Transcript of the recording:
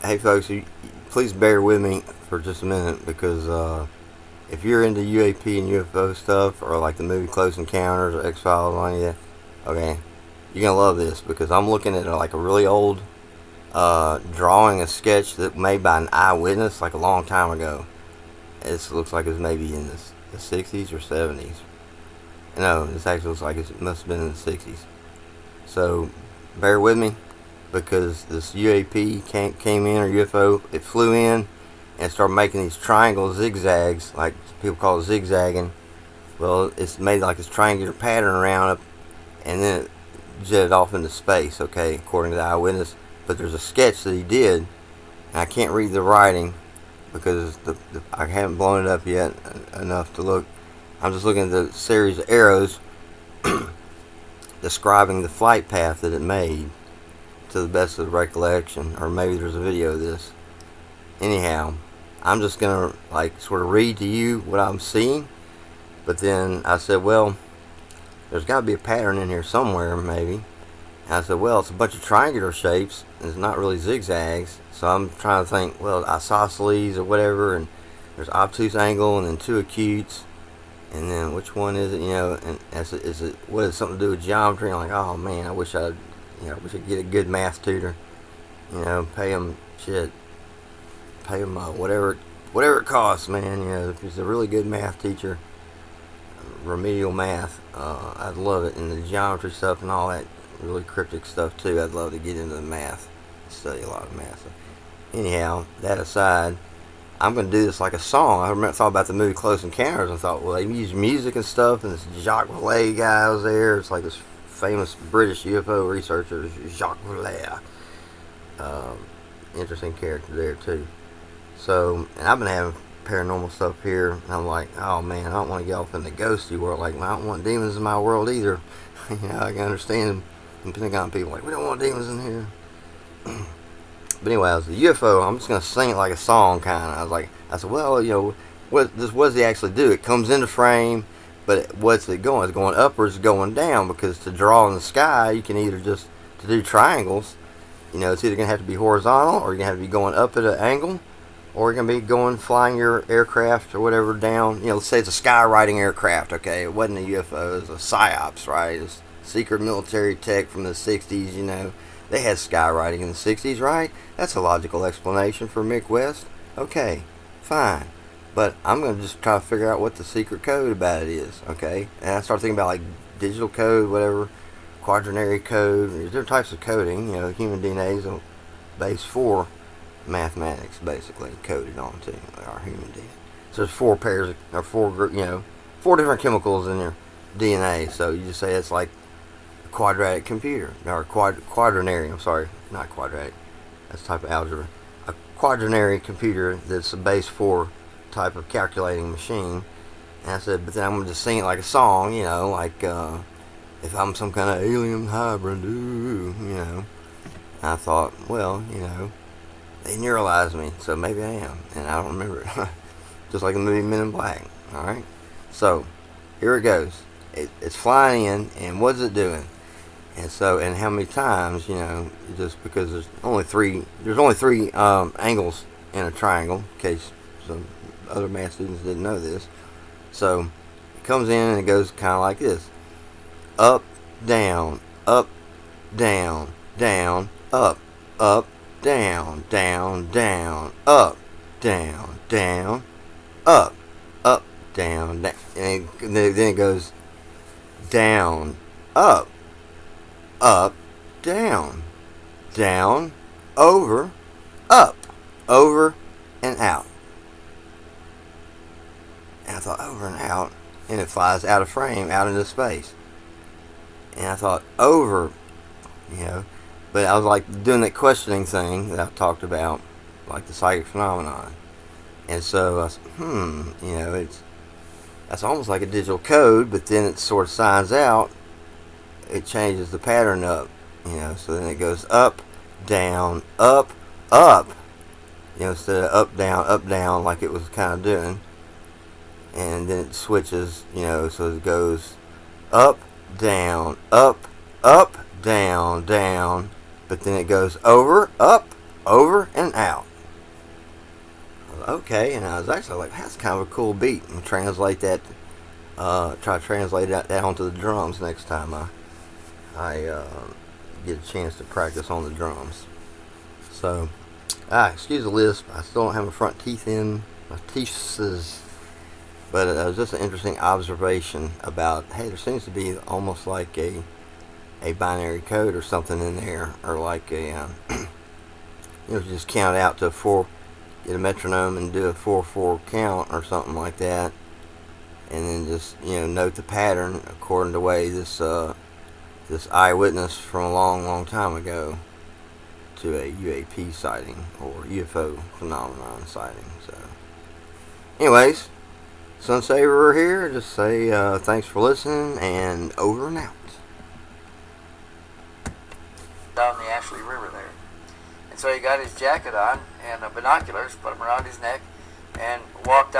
Hey folks, please bear with me for just a minute because if you're into UAP and UFO stuff or like the movie Close Encounters or X-Files on you, okay, you're gonna love this because I'm looking at like a really old drawing, a sketch that made by an eyewitness like a long time ago. It looks like it's maybe in the 60s or 70s. No, this actually looks like it must have been in the 60s. So bear with me because this UAP came in, or UFO, it flew in and started making these triangle zigzags, like people call it zigzagging. Well, it's made like this triangular pattern around it, and then it jetted off into space, okay, according to the eyewitness. But there's a sketch that he did, and I can't read the writing because I haven't blown it up yet enough to look. I'm just looking at the series of arrows describing the flight path that it made to the best of the recollection, or maybe there's a video of this. Anyhow, I'm just gonna like sort of read to you what I'm seeing, but then I said, well, there's got to be a pattern in here somewhere, maybe. And I said, well, it's a bunch of triangular shapes, and it's not really zigzags. So I'm trying to think, well, isosceles or whatever, and there's obtuse angle, and then two acutes, and then which one is it? And is it what is it something to do with geometry? I'm like, oh man, I wish I could get a good math tutor. Pay him shit, pay him whatever it costs, man. If he's a really good math teacher, remedial math, I'd love it. And the geometry stuff and all that really cryptic stuff too. I'd love to get into the math, study a lot of math. So anyhow, that aside, I'm going to do this like a song. I thought about the movie Close Encounters and thought, well, they use music and stuff, and this Jacques Vallée guy was there. It's like this famous British UFO researcher, Jacques Vallée. Interesting character there too. So, and I've been having paranormal stuff here, and I'm like, oh man, I don't want to get off in the ghosty world. Like, I don't want demons in my world either. I can understand them Pentagon people like, we don't want demons in here. But anyway, as a UFO, I'm just gonna sing it like a song, kind of. I said, well, what does he actually do? It comes into frame, but what's it going? It's going up or it's going down? Because to draw in the sky, you can either to do triangles, it's either gonna have to be horizontal, or you're gonna have to be going up at an angle, or you're gonna be flying your aircraft or whatever down. Let's say it's a skywriting aircraft. Okay, it wasn't a UFO, it was a psyops, right? It's secret military tech from the 60s. They had skywriting in the 60s, right? That's a logical explanation for Mick West. Okay, fine. But I'm going to just try to figure out what the secret code about it is, okay? And I started thinking about, like, digital code, whatever, quaternary code. There's different types of coding. Human DNA is a base for mathematics, basically, coded onto our human DNA. So there's four pairs, or four different chemicals in your DNA. So you just say it's like quadratic computer, or quaternary, I'm sorry, not quadratic, that's a type of algebra. A quaternary computer that's a base 4 type of calculating machine. And I said, but then I'm going to just sing it like a song, like if I'm some kind of alien hybrid, And I thought, well, they neuralized me, so maybe I am, and I don't remember it. Just like the movie Men in Black, alright? So, here it goes. It's flying in, and what's it doing? And how many times, just because there's only three angles in a triangle, in case some other math students didn't know this. So it comes in and it goes kind of like this: up, down, up, down, down, up, down, down, down, up, down, down, up, down, down, and then it goes down, up, down, down, over, up, over, and out. And I thought, over and out, and it flies out of frame, out into space. And I thought, over, but I was like doing that questioning thing that I talked about, like the psychic phenomenon. And so I said, that's almost like a digital code, but then it sort of signs out. It changes the pattern up, so then it goes up, down, up, instead of up, down, like it was kind of doing. And then it switches, so it goes up, down, down, but then it goes over, up, Over and out. Okay, and I was actually like, that's kind of a cool beat. And translate that. Try to translate that onto the drums next time I get a chance to practice on the drums. So, excuse the lisp. I still don't have my front teeth in. My teeth is. But it was just an interesting observation about, hey, there seems to be almost like a binary code or something in there, or like just count out to four, get a metronome and do a 4/4 count or something like that, and then just note the pattern according to the way this eyewitness from a long, long time ago to a UAP sighting or UFO phenomenon sighting. So, anyways, Sunsaver here. Just say thanks for listening and over and out. Down the Ashley River there. And so he got his jacket on and binoculars, put them around his neck, and walked